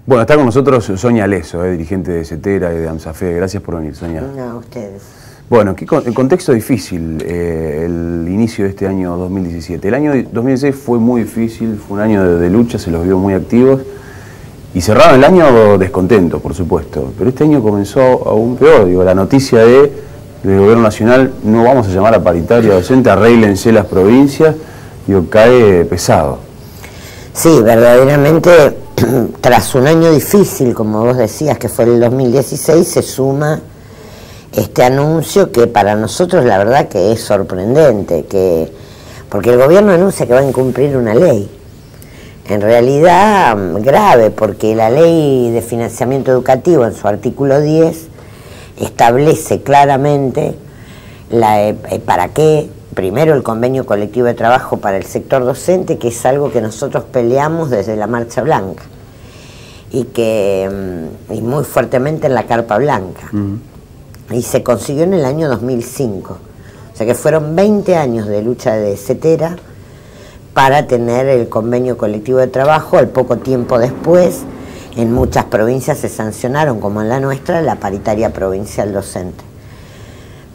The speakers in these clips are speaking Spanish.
Bueno, está con nosotros Sonia Leso, dirigente de CETERA y de AMSAFE. Gracias por venir, Sonia. No, ustedes. Bueno, en contexto difícil el inicio de este año 2017. El año 2016 fue muy difícil, fue un año de lucha, se los vio muy activos. Y cerraron el año descontentos, por supuesto. Pero este año comenzó aún peor. Digo, la noticia del Gobierno Nacional, no vamos a llamar a paritaria docente, arréglense las provincias, digo, cae pesado. Sí, verdaderamente, tras un año difícil, como vos decías, que fue el 2016, se suma este anuncio que para nosotros la verdad que es sorprendente, porque el gobierno anuncia que va a incumplir una ley. En realidad grave, porque la ley de financiamiento educativo en su artículo 10 establece claramente para qué, primero el convenio colectivo de trabajo para el sector docente, que es algo que nosotros peleamos desde la Marcha Blanca y muy fuertemente en la Carpa Blanca. Y se consiguió en el año 2005, o sea que fueron 20 años de lucha de CETERA para tener el convenio colectivo de trabajo. Al poco tiempo después, en muchas provincias se sancionaron, como en la nuestra, la paritaria provincial docente.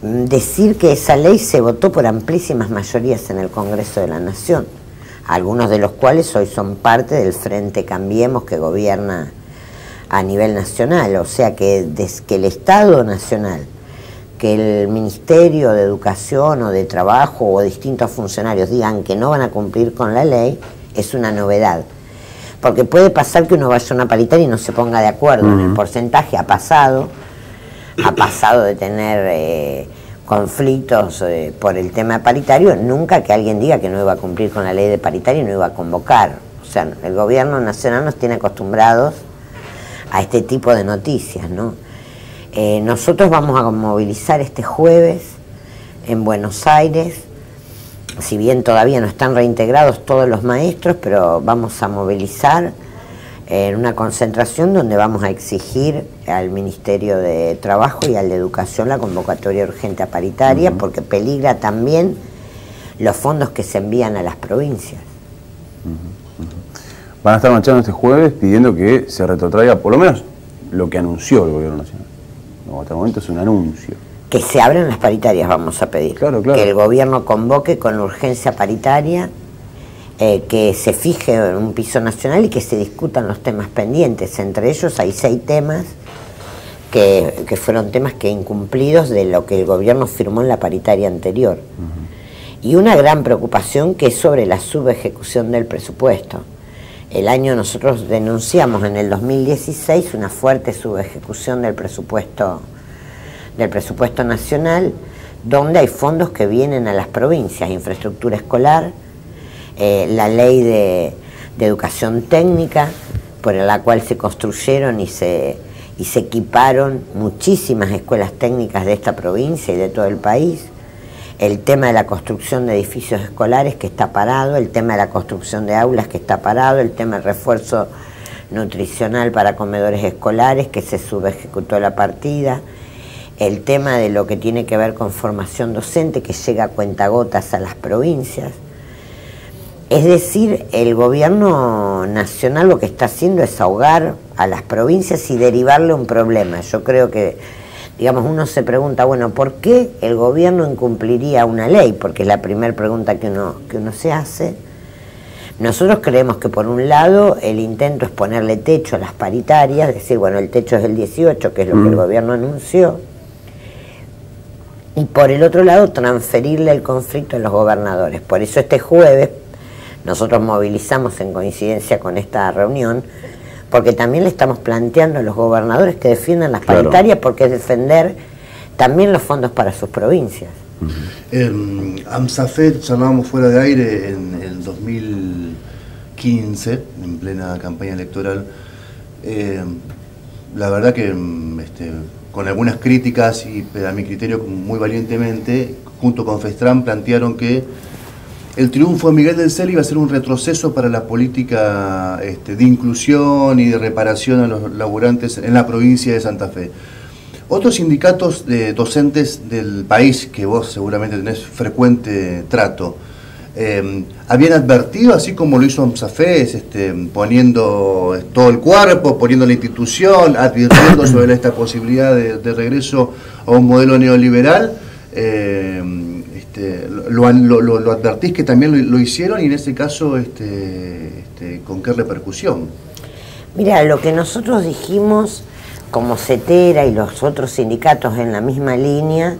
Decir que esa ley se votó por amplísimas mayorías en el Congreso de la Nación, algunos de los cuales hoy son parte del Frente Cambiemos que gobierna a nivel nacional, o sea que el Estado Nacional, que el Ministerio de Educación o de Trabajo o distintos funcionarios digan que no van a cumplir con la ley, es una novedad. Porque puede pasar que uno vaya a una paritaria y no se ponga de acuerdo en el porcentaje, ha pasado de tener conflictos por el tema paritario, nunca que alguien diga que no iba a cumplir con la ley de paritaria y no iba a convocar. O sea, el gobierno nacional nos tiene acostumbrados a este tipo de noticias, ¿no? Nosotros vamos a movilizar este jueves en Buenos Aires, si bien todavía no están reintegrados todos los maestros, pero vamos a movilizar en una concentración donde vamos a exigir al Ministerio de Trabajo y al de Educación la convocatoria urgente a paritaria, porque peligra también los fondos que se envían a las provincias. Van a estar marchando este jueves pidiendo que se retrotraiga por lo menos lo que anunció el Gobierno Nacional. No, hasta el momento es un anuncio. Que se abran las paritarias, vamos a pedir. Claro, claro. Que el gobierno convoque con urgencia paritaria, que se fije en un piso nacional y que se discutan los temas pendientes. Entre ellos hay 6 temas que fueron temas que incumplidos de lo que el gobierno firmó en la paritaria anterior. Y una gran preocupación que es sobre la subejecución del presupuesto. Nosotros denunciamos en el 2016 una fuerte subejecución del presupuesto nacional, donde hay fondos que vienen a las provincias, infraestructura escolar, la ley de educación técnica, por la cual se construyeron y se equiparon muchísimas escuelas técnicas de esta provincia y de todo el país, el tema de la construcción de edificios escolares que está parado, el tema de la construcción de aulas que está parado, el tema del refuerzo nutricional para comedores escolares que se subejecutó la partida, el tema de lo que tiene que ver con formación docente que llega a cuentagotas a las provincias. Es decir, el gobierno nacional lo que está haciendo es ahogar a las provincias y derivarle un problema. Yo creo que, digamos, uno se pregunta, bueno, ¿por qué el gobierno incumpliría una ley? Porque es la primera pregunta que uno se hace. Nosotros creemos que por un lado el intento es ponerle techo a las paritarias, es decir, bueno, el techo es el 18, que es lo que el gobierno anunció, y por el otro lado transferirle el conflicto a los gobernadores. Por eso este jueves nosotros movilizamos en coincidencia con esta reunión, porque también le estamos planteando a los gobernadores que defiendan las paritarias, porque es defender también los fondos para sus provincias. AMSAFE, charlábamos fuera de aire en el 2015, en plena campaña electoral. La verdad que con algunas críticas y a mi criterio muy valientemente, junto con FESTRAN plantearon que el triunfo de Miguel del Cel iba a ser un retroceso para la política de inclusión y de reparación a los laburantes en la provincia de Santa Fe. Otros sindicatos de docentes del país, que vos seguramente tenés frecuente trato, habían advertido, así como lo hizo Amsafés, poniendo todo el cuerpo, poniendo la institución, advirtiendo sobre esta posibilidad de regreso a un modelo neoliberal. Lo advertís que también lo hicieron, y en este caso, ¿con qué repercusión? Mira, lo que nosotros dijimos como CETERA y los otros sindicatos en la misma línea,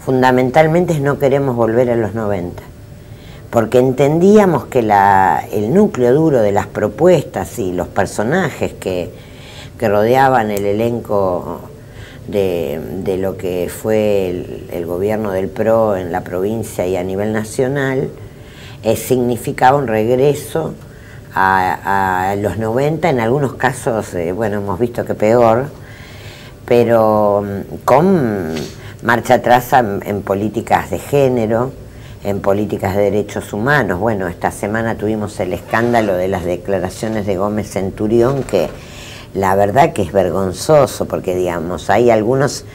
fundamentalmente es no queremos volver a los 90. Porque entendíamos que el núcleo duro de las propuestas y los personajes que rodeaban el elenco de lo que fue el gobierno del PRO en la provincia y a nivel nacional, significaba un regreso a los 90, en algunos casos, bueno, hemos visto que peor, pero con marcha atrás en políticas de género, en políticas de derechos humanos. Bueno, esta semana tuvimos el escándalo de las declaraciones de Gómez Centurión, que la verdad que es vergonzoso, porque digamos, hay algunos,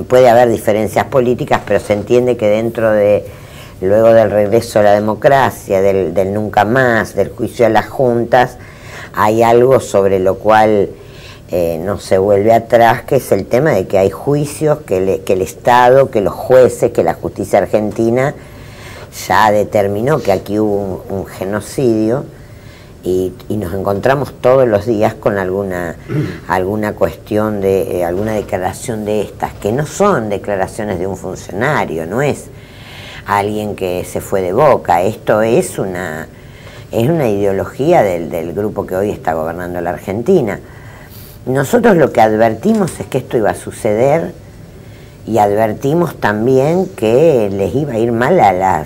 puede haber diferencias políticas, pero se entiende que luego del regreso a la democracia, del nunca más, del juicio a las juntas, hay algo sobre lo cual no se vuelve atrás, que es el tema de que hay juicios, que el Estado, que los jueces, que la justicia argentina ya determinó que aquí hubo un genocidio, y nos encontramos todos los días con alguna cuestión alguna declaración de estas, que no son declaraciones de un funcionario, no es alguien que se fue de Boca, esto es una ideología del grupo que hoy está gobernando la Argentina. Nosotros lo que advertimos es que esto iba a suceder, y advertimos también que les iba a ir mal a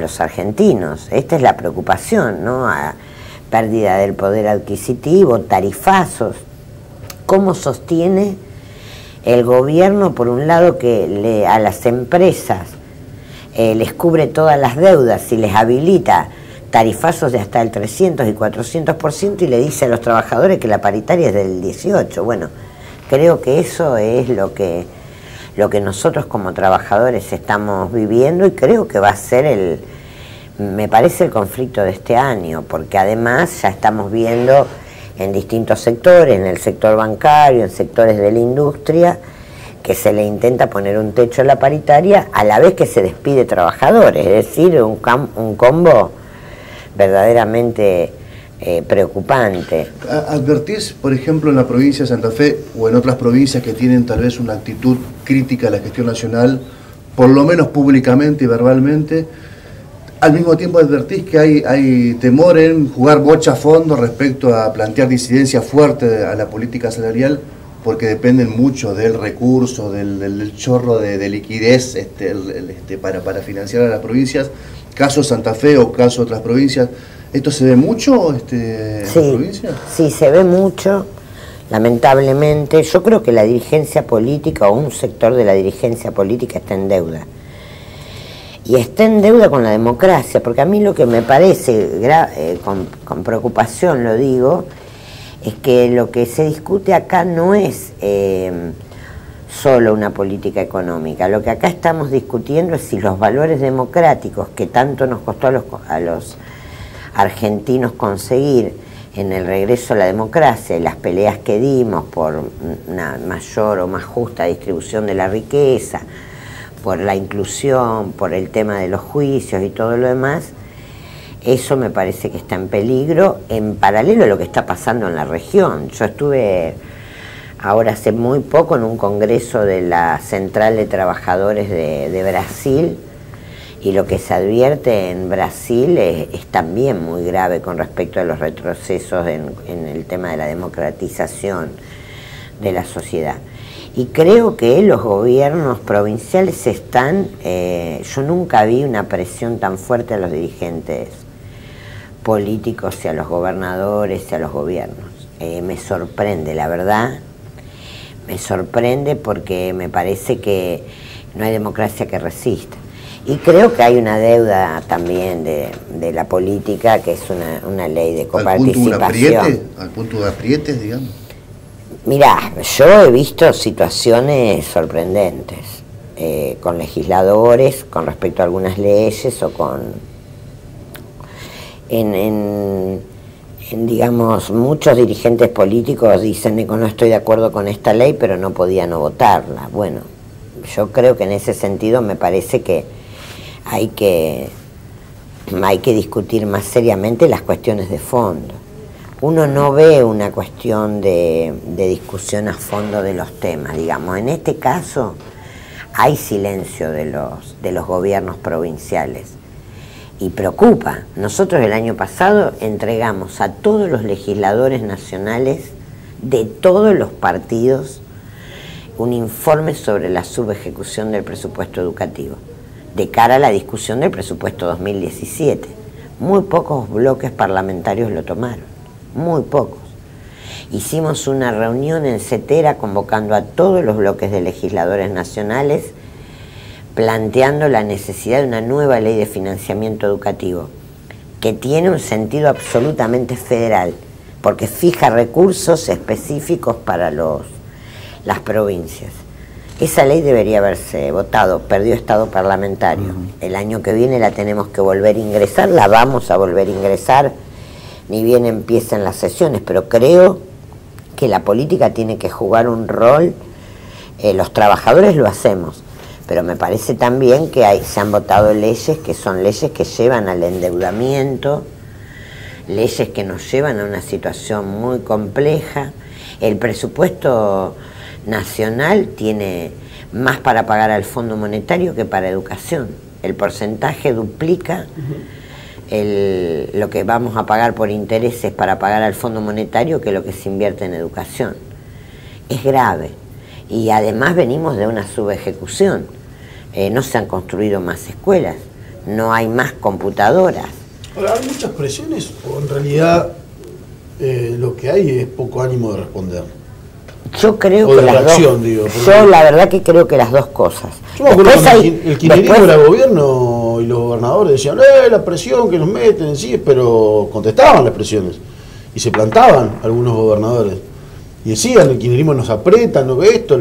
los argentinos. Esta es la preocupación, ¿no? Pérdida del poder adquisitivo, tarifazos. ¿Cómo sostiene el gobierno, por un lado, que a las empresas les cubre todas las deudas y les habilita tarifazos de hasta el 300 y 400%, y le dice a los trabajadores que la paritaria es del 18%? Bueno, creo que eso es lo que nosotros como trabajadores estamos viviendo, y creo que va a ser me parece el conflicto de este año, porque además ya estamos viendo en distintos sectores, en el sector bancario, en sectores de la industria, que se le intenta poner un techo a la paritaria a la vez que se despide trabajadores, es decir, un combo verdaderamente preocupante. ¿Advertís, por ejemplo, en la provincia de Santa Fe o en otras provincias que tienen tal vez una actitud crítica a la gestión nacional, por lo menos públicamente y verbalmente? Al mismo tiempo advertís que hay temor en jugar bocha a fondo respecto a plantear disidencia fuerte a la política salarial, porque dependen mucho del recurso, del chorro de liquidez para financiar a las provincias. Caso Santa Fe o caso otras provincias, ¿esto se ve mucho en las provincias? Sí, se ve mucho, lamentablemente. Yo creo que la dirigencia política, o un sector de la dirigencia política, está en deuda. Y está en deuda con la democracia, porque a mí lo que me parece, con preocupación lo digo, es que lo que se discute acá no es solo una política económica. Lo que acá estamos discutiendo es si los valores democráticos que tanto nos costó a los argentinos conseguir en el regreso a la democracia, y las peleas que dimos por una mayor o más justa distribución de la riqueza, por la inclusión, por el tema de los juicios y todo lo demás, eso me parece que está en peligro, en paralelo a lo que está pasando en la región. Yo estuve ahora hace muy poco en un congreso de la Central de Trabajadores de Brasil, y lo que se advierte en Brasil es también muy grave con respecto a los retrocesos en el tema de la democratización de la sociedad. Y creo que los gobiernos provinciales están, yo nunca vi una presión tan fuerte a los dirigentes políticos y a los gobernadores y a los gobiernos. Me sorprende, la verdad, me sorprende, porque me parece que no hay democracia que resista. Y creo que hay una deuda también de la política, que es una ley de coparticipación. ¿Al punto de aprietes, digamos? Mirá, yo he visto situaciones sorprendentes con legisladores con respecto a algunas leyes o con digamos, muchos dirigentes políticos dicen que no estoy de acuerdo con esta ley, pero no podía no votarla. Bueno, yo creo que en ese sentido me parece que hay que discutir más seriamente las cuestiones de fondo. Uno no ve una cuestión de discusión a fondo de los temas, digamos. En este caso hay silencio de los gobiernos provinciales y preocupa. Nosotros el año pasado entregamos a todos los legisladores nacionales de todos los partidos un informe sobre la subejecución del presupuesto educativo de cara a la discusión del presupuesto 2017. Muy pocos bloques parlamentarios lo tomaron, muy pocos. Hicimos una reunión en Cetera convocando a todos los bloques de legisladores nacionales, planteando la necesidad de una nueva ley de financiamiento educativo, que tiene un sentido absolutamente federal, porque fija recursos específicos para las provincias. Esa ley debería haberse votado, perdió estado parlamentario. El año que viene la tenemos que volver a ingresar, la vamos a volver a ingresar, ni bien empiezan las sesiones, pero creo que la política tiene que jugar un rol, los trabajadores lo hacemos, pero me parece también que se han votado leyes que son leyes que llevan al endeudamiento, leyes que nos llevan a una situación muy compleja. El presupuesto nacional tiene más para pagar al Fondo Monetario que para educación. El porcentaje duplica lo que vamos a pagar por intereses para pagar al Fondo Monetario que lo que se invierte en educación. Es grave. Y además venimos de una subejecución. No se han construido más escuelas, no hay más computadoras. Ahora, ¿hay muchas presiones o en realidad lo que hay es poco ánimo de responder? Yo creo o que de las reacción, dos, digo. yo la verdad que creo que las dos cosas. Yo me acuerdo cuando hay, el kirchnerismo era gobierno y los gobernadores decían, la presión que nos meten, sí, pero contestaban las presiones y se plantaban algunos gobernadores y decían, el kirchnerismo nos aprieta, no ve esto,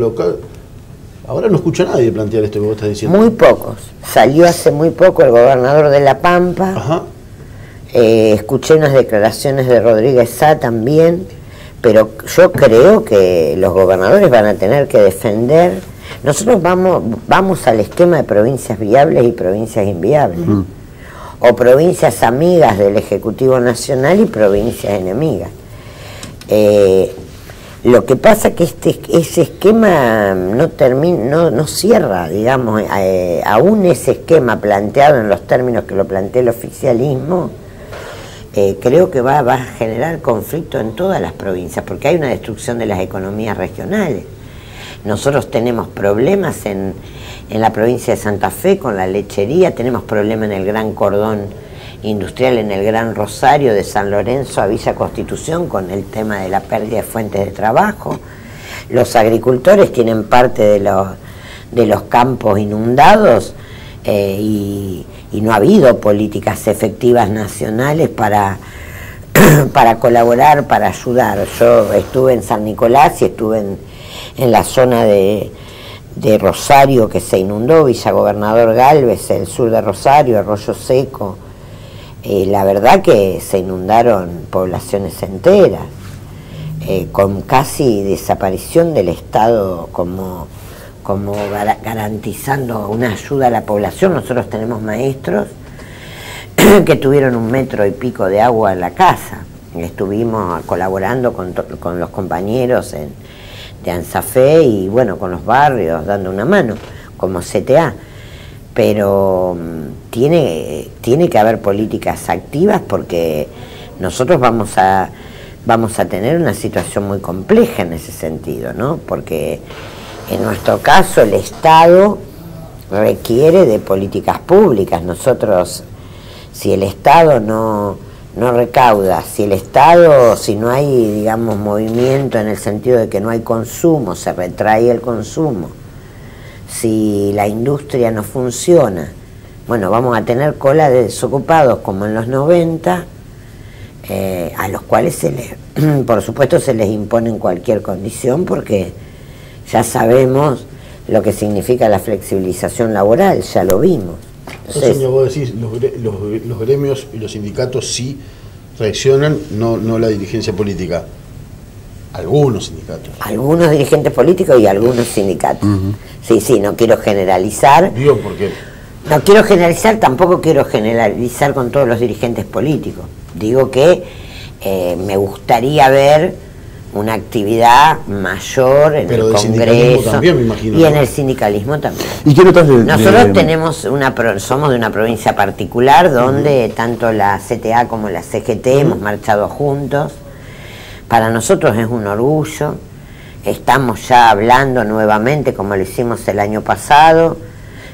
ahora no escucha a nadie plantear esto que vos estás diciendo. Muy pocos. Salió hace muy poco el gobernador de La Pampa. Ajá. Escuché unas declaraciones de Rodríguez Sá también, pero yo creo que los gobernadores van a tener que defender. Nosotros vamos al esquema de provincias viables y provincias inviables, o provincias amigas del Ejecutivo Nacional y provincias enemigas. Lo que pasa es que ese esquema no cierra, digamos, aún ese esquema planteado en los términos que lo plantea el oficialismo, creo que va a generar conflicto en todas las provincias, porque hay una destrucción de las economías regionales. Nosotros tenemos problemas en la provincia de Santa Fe con la lechería, tenemos problemas en el Gran Cordón Industrial, en el Gran Rosario, de San Lorenzo a Villa Constitución, con el tema de la pérdida de fuentes de trabajo. Los agricultores tienen parte de los campos inundados y no ha habido políticas efectivas nacionales para colaborar, para ayudar. Yo estuve en San Nicolás y estuve en la zona de Rosario que se inundó, Villa Gobernador Galvez, el sur de Rosario, Arroyo Seco. La verdad que se inundaron poblaciones enteras, con casi desaparición del Estado como garantizando una ayuda a la población. Nosotros tenemos maestros que tuvieron 1 metro y pico de agua en la casa. Estuvimos colaborando con los compañeros de ANSAFE y bueno, con los barrios, dando una mano, como CTA. Pero tiene que haber políticas activas, porque nosotros vamos a tener una situación muy compleja en ese sentido, ¿no? Porque en nuestro caso el Estado requiere de políticas públicas. Nosotros, si el Estado no recauda, si no hay, digamos, movimiento en el sentido de que no hay consumo, se retrae el consumo, si la industria no funciona, bueno, vamos a tener cola de desocupados como en los 90, a los cuales por supuesto se les impone en cualquier condición, porque ya sabemos lo que significa la flexibilización laboral, ya lo vimos. Entonces, señor, vos decís, los gremios y los sindicatos sí reaccionan, no la dirigencia política. Algunos sindicatos. Algunos dirigentes políticos y algunos sindicatos. Sí, no quiero generalizar. Digo, ¿por qué? No quiero generalizar, tampoco quiero generalizar con todos los dirigentes políticos. Digo que me gustaría ver una actividad mayor en el Congreso también, me imagino, y en el sindicalismo también. ¿Y qué notas Nosotros tenemos somos de una provincia particular donde tanto la CTA como la CGT hemos marchado juntos. Para nosotros es un orgullo. Estamos ya hablando nuevamente como lo hicimos el año pasado.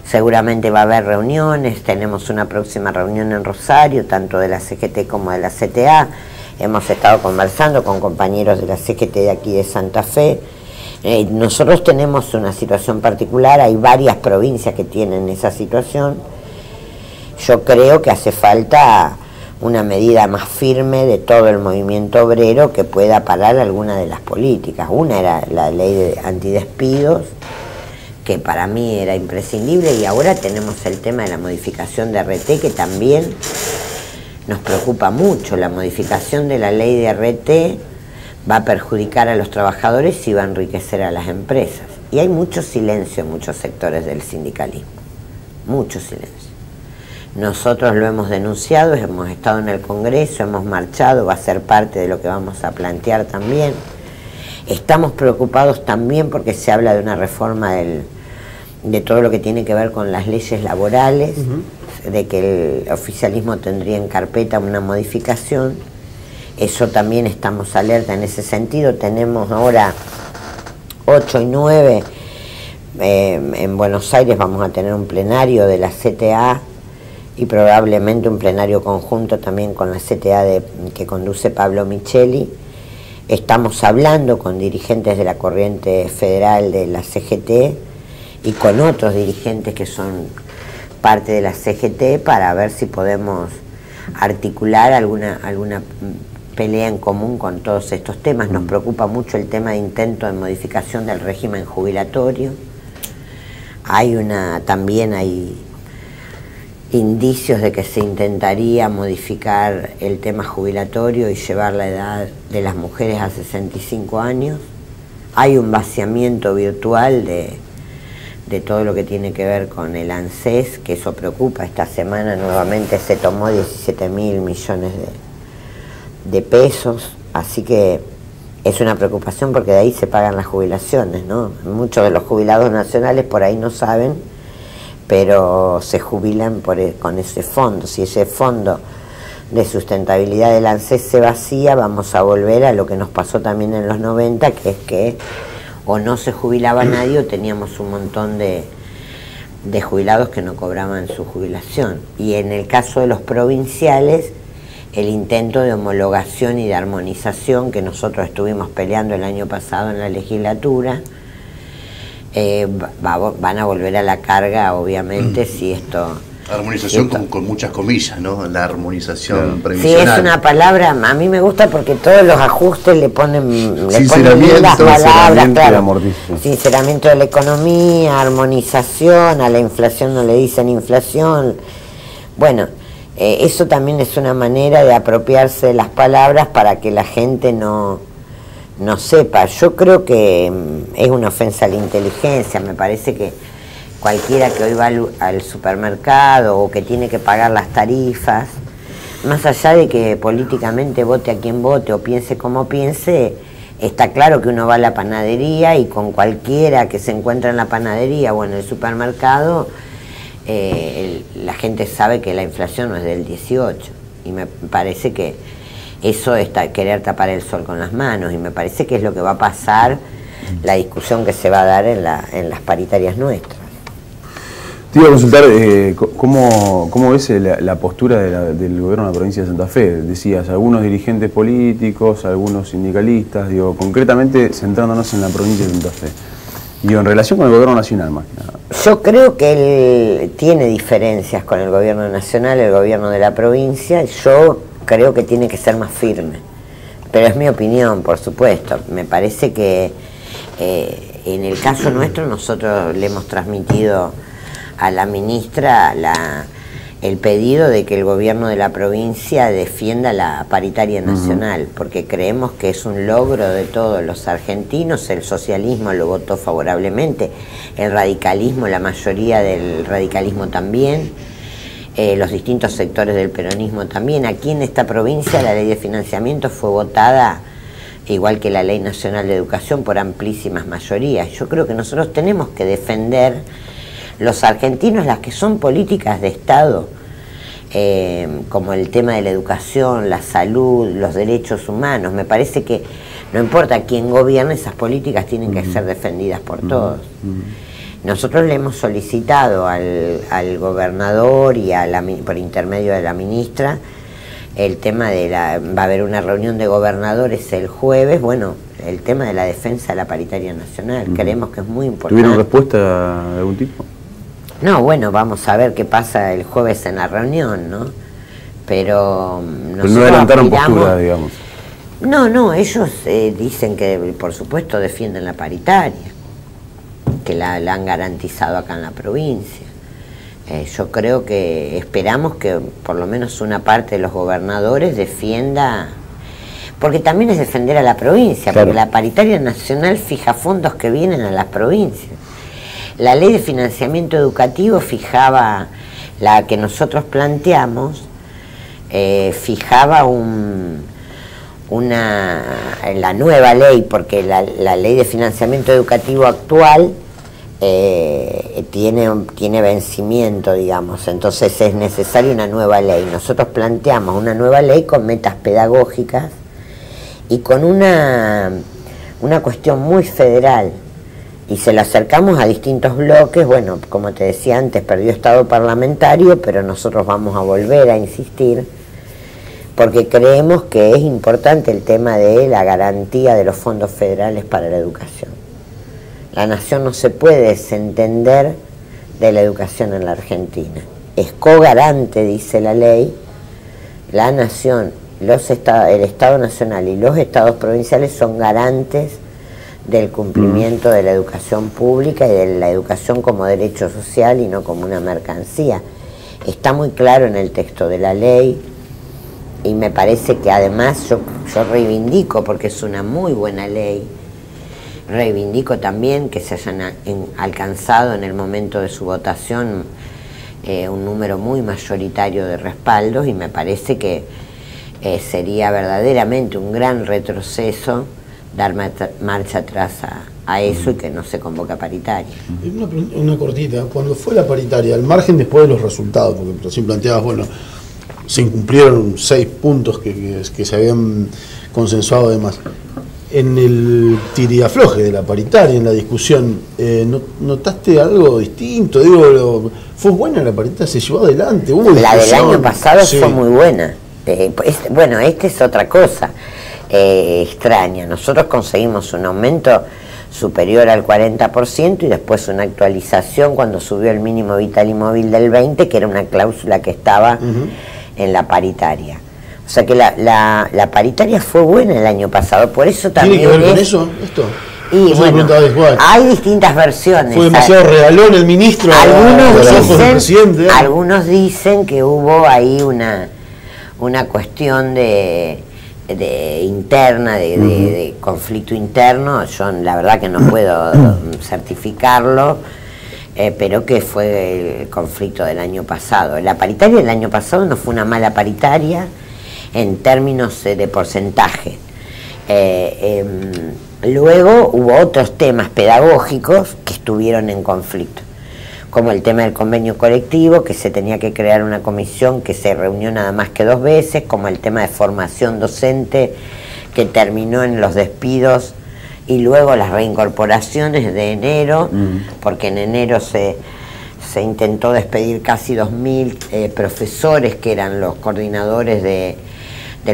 Seguramente va a haber reuniones, tenemos una próxima reunión en Rosario, tanto de la CGT como de la CTA. Hemos estado conversando con compañeros de la CGT de aquí de Santa Fe. Nosotros tenemos una situación particular, hay varias provincias que tienen esa situación. Yo creo que hace falta una medida más firme de todo el movimiento obrero que pueda parar alguna de las políticas. Una era la ley de antidespidos, que para mí era imprescindible, y ahora tenemos el tema de la modificación de RT, que también nos preocupa mucho. La modificación de la ley de RT va a perjudicar a los trabajadores y va a enriquecer a las empresas. Y hay mucho silencio en muchos sectores del sindicalismo, mucho silencio. Nosotros lo hemos denunciado, hemos estado en el Congreso, hemos marchado, va a ser parte de lo que vamos a plantear también. Estamos preocupados también porque se habla de una reforma de todo lo que tiene que ver con las leyes laborales, de que el oficialismo tendría en carpeta una modificación. Eso también estamos alerta en ese sentido. Tenemos ahora 8 y 9 en Buenos Aires, vamos a tener un plenario de la CTA y probablemente un plenario conjunto también con la CTA que conduce Pablo Micheli. Estamos hablando con dirigentes de la corriente federal de la CGT y con otros dirigentes que son parte de la CGT para ver si podemos articular alguna pelea en común con todos estos temas. Nos preocupa mucho el tema de intento de modificación del régimen jubilatorio. También hay indicios de que se intentaría modificar el tema jubilatorio y llevar la edad de las mujeres a 65 años. Hay un vaciamiento virtual de todo lo que tiene que ver con el ANSES, que eso preocupa. Esta semana nuevamente se tomó 17.000 millones de pesos, así que es una preocupación porque de ahí se pagan las jubilaciones, ¿no? Muchos de los jubilados nacionales por ahí no saben, pero se jubilan con ese fondo. Si ese fondo de sustentabilidad del ANSES se vacía, vamos a volver a lo que nos pasó también en los 90, que es que o no se jubilaba nadie o teníamos un montón de jubilados que no cobraban su jubilación. Y en el caso de los provinciales, el intento de homologación y de armonización que nosotros estuvimos peleando el año pasado en la legislatura, van a volver a la carga, obviamente, si esto... Armonización con muchas comillas, ¿no? La armonización previsional. Sí, es una palabra, a mí me gusta porque todos los ajustes le ponen las palabras, claro. Sinceramiento de la economía, armonización, a la inflación no le dicen inflación. Bueno, eso también es una manera de apropiarse de las palabras para que la gente no sepa. Yo creo que es una ofensa a la inteligencia. Me parece que cualquiera que hoy va al supermercado o que tiene que pagar las tarifas, más allá de que políticamente vote a quien vote o piense como piense, está claro que uno va a la panadería y con cualquiera que se encuentra en la panadería o en el supermercado, la gente sabe que la inflación no es del 18, y me parece que eso es querer tapar el sol con las manos, y me parece que es lo que va a pasar, la discusión que se va a dar en las paritarias nuestras. Te iba a consultar cómo ves la postura del gobierno de la provincia de Santa Fe. Decías, algunos dirigentes políticos, algunos sindicalistas, concretamente centrándonos en la provincia de Santa Fe. En relación con el gobierno nacional, más que nada. Yo creo que él tiene diferencias con el gobierno nacional, el gobierno de la provincia. Yo creo que tiene que ser más firme. Pero es mi opinión, por supuesto. Me parece que en el caso nuestro nosotros le hemos transmitido a la ministra el pedido de que el gobierno de la provincia defienda la paritaria nacional, porque creemos que es un logro de todos los argentinos. El socialismo lo votó favorablemente, el radicalismo, la mayoría del radicalismo también, los distintos sectores del peronismo también. Aquí en esta provincia la ley de financiamiento fue votada, igual que la Ley Nacional de Educación, por amplísimas mayorías. Yo creo que nosotros tenemos que defender, los argentinos, las que son políticas de Estado, como el tema de la educación, la salud, los derechos humanos. Me parece que no importa quién gobierne, esas políticas tienen que ser defendidas por todos. Nosotros le hemos solicitado al gobernador y por intermedio de la ministra el tema de va a haber una reunión de gobernadores el jueves, bueno, el tema de la defensa de la paritaria nacional. Creemos que es muy importante. ¿Tuvieron respuesta de algún tipo? No, bueno, vamos a ver qué pasa el jueves en la reunión, ¿no? Pero no adelantaron postura, digamos. No, ellos dicen que por supuesto defienden la paritaria, que la han garantizado acá en la provincia. Yo creo que esperamos que por lo menos una parte de los gobernadores defienda, porque también es defender a la provincia, claro. Porque la paritaria nacional fija fondos que vienen a las provincias. La ley de financiamiento educativo fijaba, la que nosotros planteamos, fijaba la nueva ley, porque la ley de financiamiento educativo actual tiene vencimiento, digamos, entonces es necesaria una nueva ley. Nosotros planteamos una nueva ley con metas pedagógicas y con una cuestión muy federal, y se la acercamos a distintos bloques. Bueno, como te decía antes, perdió estado parlamentario, pero nosotros vamos a volver a insistir, porque creemos que es importante el tema de la garantía de los fondos federales para la educación. La nación no se puede desentender de la educación en la Argentina. Es cogarante, dice la ley, la nación, el Estado Nacional y los estados provinciales son garantes del cumplimiento de la educación pública y de la educación como derecho social y no como una mercancía. Está muy claro en el texto de la ley, y me parece que además yo reivindico, porque es una muy buena ley, reivindico también que se hayan alcanzado en el momento de su votación un número muy mayoritario de respaldos, y me parece que sería verdaderamente un gran retroceso dar marcha atrás a eso y que no se convoca paritaria. Una cortita, cuando fue la paritaria, al margen después de los resultados, porque recién planteabas, bueno, se incumplieron 6 puntos que se habían consensuado además. En el tiriafloje de la paritaria, en la discusión, ¿notaste algo distinto? Digo, ¿fue buena la paritaria? ¿Se llevó adelante? ¿Hubo la discusión? del año pasado sí. Fue muy buena. Bueno, esta es otra cosa extraña. Nosotros conseguimos un aumento superior al 40% y después una actualización cuando subió el mínimo vital y móvil del 20%, que era una cláusula que estaba en la paritaria. O sea que la paritaria fue buena el año pasado, por eso también. ¿Tiene que ver con eso, esto? Y bueno, hay distintas versiones. Fue demasiado regalón el ministro. Algunos dicen que hubo ahí una cuestión de interna, de conflicto interno. Yo la verdad que no puedo certificarlo, pero que fue el conflicto del año pasado. La paritaria del año pasado no fue una mala paritaria en términos de porcentaje. Luego hubo otros temas pedagógicos que estuvieron en conflicto, como el tema del convenio colectivo, que se tenía que crear una comisión que se reunió nada más que 2 veces, como el tema de formación docente, que terminó en los despidos y luego las reincorporaciones de enero, porque en enero se intentó despedir casi 2.000 profesores que eran los coordinadores del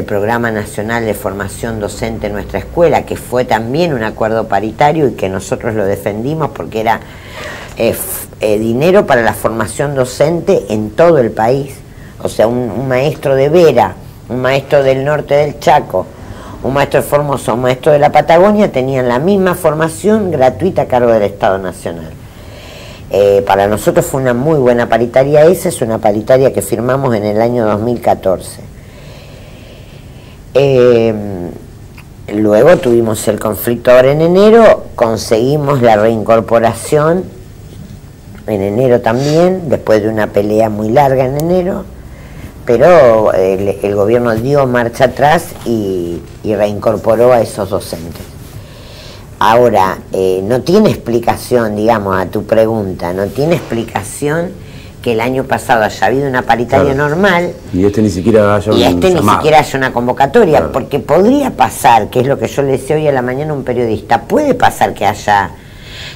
Programa Nacional de Formación Docente en nuestra escuela, que fue también un acuerdo paritario y que nosotros lo defendimos porque era dinero para la formación docente en todo el país. O sea, un maestro de Vera, un maestro del norte del Chaco, un maestro de Formosa, un maestro de la Patagonia tenían la misma formación gratuita a cargo del Estado Nacional. Para nosotros fue una muy buena paritaria. Esa es una paritaria que firmamos en el año 2014. Luego tuvimos el conflicto ahora en enero, conseguimos la reincorporación en enero también, después de una pelea muy larga en enero, pero el gobierno dio marcha atrás y reincorporó a esos docentes. Ahora, no tiene explicación, digamos, a tu pregunta, no tiene explicación que el año pasado haya habido una paritaria normal y ni siquiera haya una convocatoria, porque podría pasar, que es lo que yo le decía hoy a la mañana a un periodista, puede pasar que haya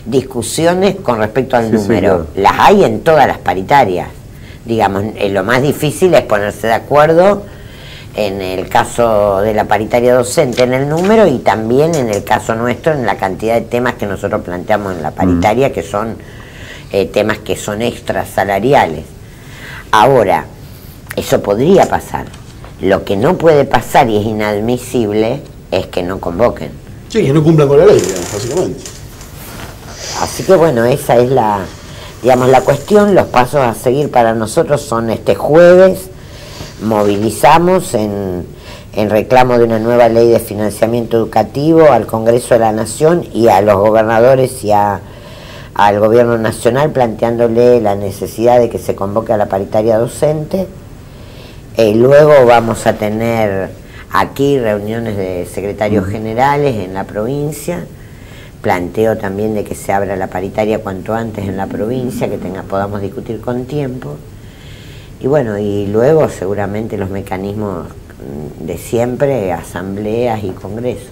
discusiones con respecto al número, las hay en todas las paritarias, digamos, lo más difícil es ponerse de acuerdo en el caso de la paritaria docente en el número y también en el caso nuestro en la cantidad de temas que nosotros planteamos en la paritaria, que son temas que son extrasalariales. Ahora, eso podría pasar. Lo que no puede pasar y es inadmisible es que no convoquen. Sí, que no cumplan con la ley, digamos, básicamente. Así que bueno, esa es la, digamos, la cuestión. Los pasos a seguir para nosotros son este jueves, movilizamos en reclamo de una nueva ley de financiamiento educativo al Congreso de la Nación y a los gobernadores y al gobierno nacional, planteándole la necesidad de que se convoque a la paritaria docente. Luego vamos a tener aquí reuniones de secretarios generales en la provincia. Planteo también de que se abra la paritaria cuanto antes en la provincia, que podamos discutir con tiempo. Y bueno, y luego seguramente los mecanismos de siempre, asambleas y congresos.